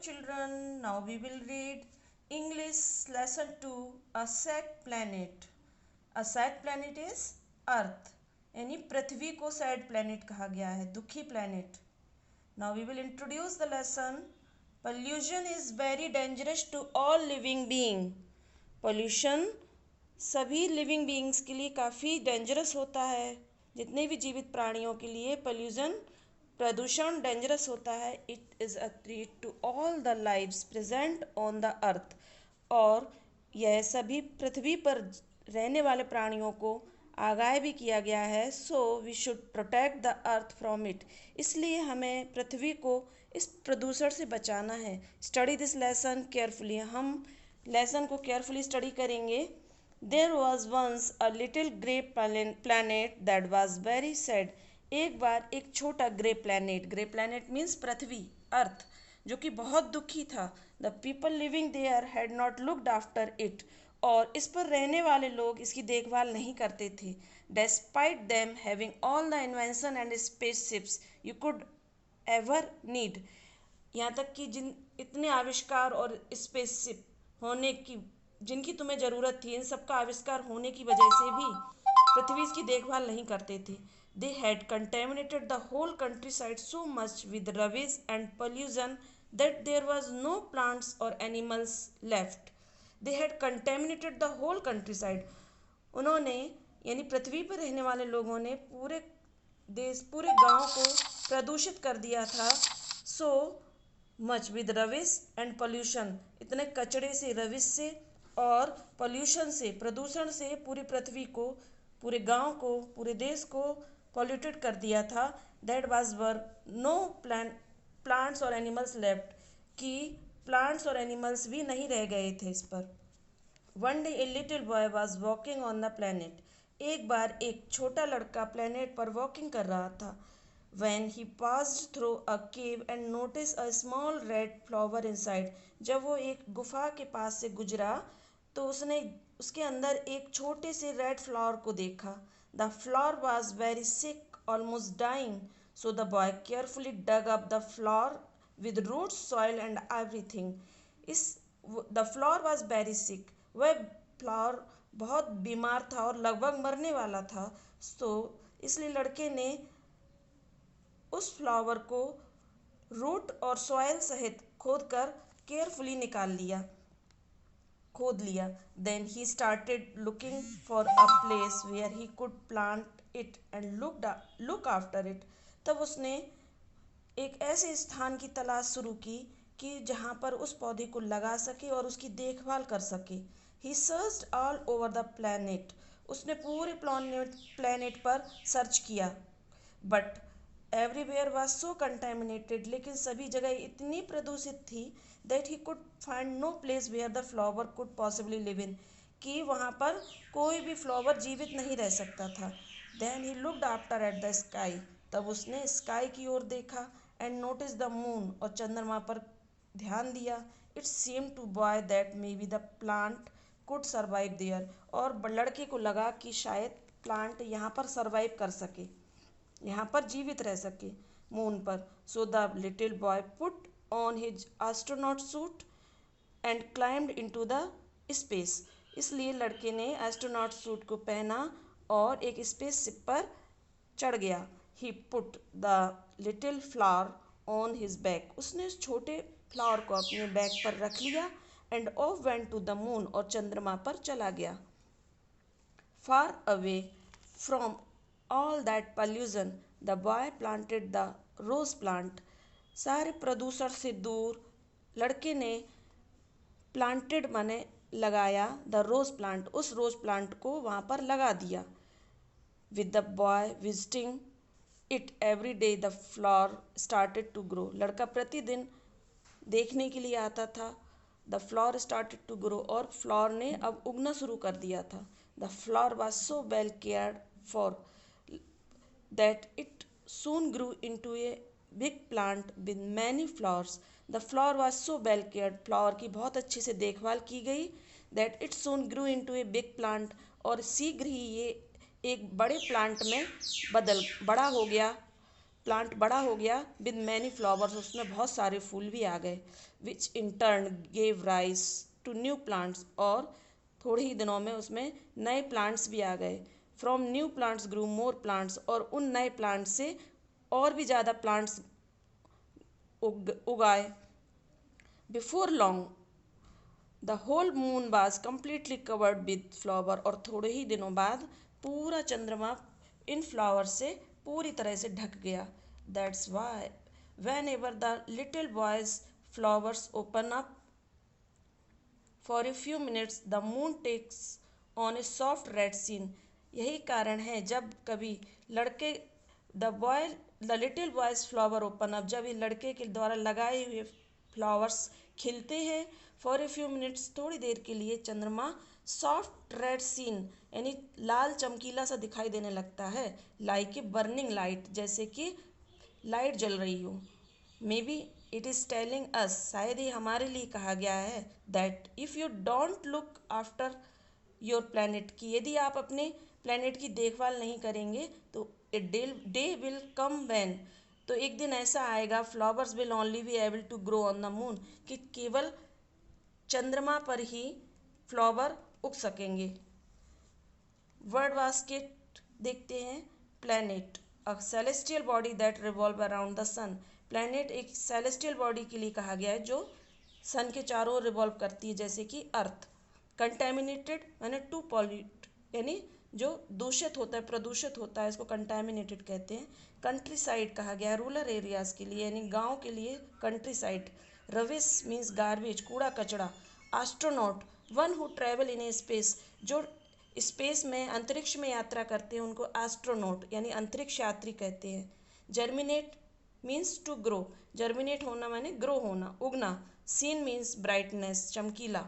children, now we will read English lesson 2, a sad planet. A sad planet is Earth. यानी पृथ्वी को sad planet कहा गया है, दुखी planet. Now we will introduce the lesson. Pollution is very dangerous to all living being. Pollution सभी living beings के लिए काफ़ी dangerous होता है. जितने भी जीवित प्राणियों के लिए प्रदूषण डेंजरस होता है. It is a threat to all the lives present on the earth. और यह सभी पृथ्वी पर रहने वाले प्राणियों को आगाह भी किया गया है. So we should protect the earth from it. इसलिए हमें पृथ्वी को इस प्रदूषण से बचाना है. Study this lesson carefully. हम लेसन को केयरफुली स्टडी करेंगे. There was once a little grey planet that was very sad. एक बार एक छोटा ग्रे प्लैनेट मीन्स पृथ्वी, अर्थ, जो कि बहुत दुखी था. The people living there had not looked after it. और इस पर रहने वाले लोग इसकी देखभाल नहीं करते थे. Despite them having all the invention and spaceships you could ever need. यहाँ तक कि इतने आविष्कार और स्पेसशिप होने की जिनकी तुम्हें ज़रूरत थी, इन सबका आविष्कार होने की वजह से भी पृथ्वी इसकी देखभाल नहीं करते थे. They had contaminated the whole countryside so much with rubbish and pollution that there was no plants or animals left. They had contaminated the whole countryside. उन्होंने यानी पृथ्वी पर रहने वाले लोगों ने पूरे गांव को प्रदूषित कर दिया था. So much with rubbish and pollution. इतने कचड़े से, रविश से और pollution से, प्रदूषण से पूरी पृथ्वी को, पूरे गांव को, पूरे देश को पॉल्यूटेड कर दिया था. That was were know plants और एनिमल्स लेफ्ट. कि प्लांट्स और एनिमल्स भी नहीं रह गए थे इस पर. One day a little boy was walking on the planet. एक बार एक छोटा लड़का प्लैनेट पर वॉकिंग कर रहा था. When he passed through a cave and notice a small red flower inside. जब वो एक गुफा के पास से गुजरा तो उसने उसके अंदर एक छोटे से रेड फ्लावर को देखा. The flower was very sick, almost dying. So the boy carefully dug up the flower with roots, soil and everything. The flower was very sick. वह फ्लावर बहुत बीमार था और लगभग मरने वाला था. तो इसलिए लड़के ने उस फ्लावर को रूट और सॉइल सहित खोदकर केयरफुली खोद लिया. Then he started looking for a place where he could plant it and look after it. तब उसने एक ऐसे स्थान की तलाश शुरू की कि जहाँ पर उस पौधे को लगा सके और उसकी देखभाल कर सके. He searched all over the planet. उसने पूरे प्लैनेट पर सर्च किया. But everywhere was so contaminated. लेकिन सभी जगह इतनी प्रदूषित थी that he could find no place where the flower could possibly live in. कि वहाँ पर कोई भी फ्लावर जीवित नहीं रह सकता था. Then he looked after at the sky. तब उसने स्काई की ओर देखा and noticed the moon. और चंद्रमा पर ध्यान दिया. It seemed to boy that maybe the plant could survive there. और लड़के को लगा कि शायद प्लांट यहाँ पर सर्वाइव कर सके, यहाँ पर जीवित रह सके मून पर. So the little boy put on his astronaut suit and climbed into the space. इसलिए लड़के ने एस्ट्रोनॉट सूट को पहना और एक स्पेसशिप पर चढ़ गया. He put the little flower on his back. उसने उस छोटे फ्लावर को अपने बैक पर रख लिया. And off went to the moon. और चंद्रमा पर चला गया. Far away from all that pollution the boy planted the rose plant. सारे प्रदूषण से दूर लड़के ने प्लांटेड माने लगाया द रोज प्लांट. उस रोज प्लांट को वहाँ पर लगा दिया. with the boy visiting it every day the flower started to grow. लड़का प्रतिदिन देखने के लिए आता था. the flower started to grow. और फ्लावर ने अब उगना शुरू कर दिया था. the flower was so well cared for that it soon grew into a big plant with many flowers. The flower was so well cared. Flower की बहुत अच्छे से देखभाल की गई. that it soon grew into a big plant. और शीघ्र ही ये एक बड़े प्लांट में बड़ा हो गया. प्लांट बड़ा हो गया विद मैनी फ्लावर्स, उसमें बहुत सारे फूल भी आ गए, which in turn gave rise to new plants, और थोड़े ही दिनों में उसमें नए प्लांट्स भी आ गए। From new plants grew more plants, और उन नए प्लांट्स से और भी ज़्यादा प्लांट्स उगाए। Before long the whole moon was completely covered with flower, और थोड़े ही दिनों बाद पूरा चंद्रमा इन फ्लावर से पूरी तरह से ढक गया। That's why whenever the little boys flowers open up for a few minutes the moon takes on a soft red scene. यही कारण है जब कभी लड़के the little boys flower open up, जब ये लड़के के द्वारा लगाए हुए फ्लावर्स खिलते हैं, फॉर ए फ्यू मिनट्स थोड़ी देर के लिए, चंद्रमा सॉफ्ट रेड सीन यानी लाल चमकीला सा दिखाई देने लगता है, लाइक ए बर्निंग लाइट, जैसे कि लाइट जल रही हो। May be it is telling us, शायद ही हमारे लिए कहा गया है, that if you don't look after your planet, कि यदि आप अपने प्लैनेट की देखभाल नहीं करेंगे तो a day will come when, तो एक दिन ऐसा आएगा, flowers will only be able to grow on the moon, कि केवल चंद्रमा पर ही फ्लावर उग सकेंगे। वर्ड बास्केट देखते हैं। Planet, a celestial body that revolve around the sun. Planet एक सेलेस्टियल बॉडी के लिए कहा गया है जो सन के चारों ओर रिवॉल्व करती है, जैसे कि अर्थ। कंटेमिनेटेड यानी टू पॉल्यूट, यानी जो दूषित होता है, प्रदूषित होता है, इसको कंटेमिनेटेड कहते हैं। कंट्री साइड कहा गया है रूरल एरियाज के लिए, यानी गांव के लिए कंट्री साइड। रविश मीन्स गार्बेज, कूड़ा कचरा। Astronaut, one who travel in A space, जो स्पेस में, अंतरिक्ष में यात्रा करते हैं, उनको एस्ट्रोनॉट यानी अंतरिक्ष यात्री कहते हैं। Germinate means to grow, germinate होना माने ग्रो होना, उगना। सीन मीन्स ब्राइटनेस, चमकीला।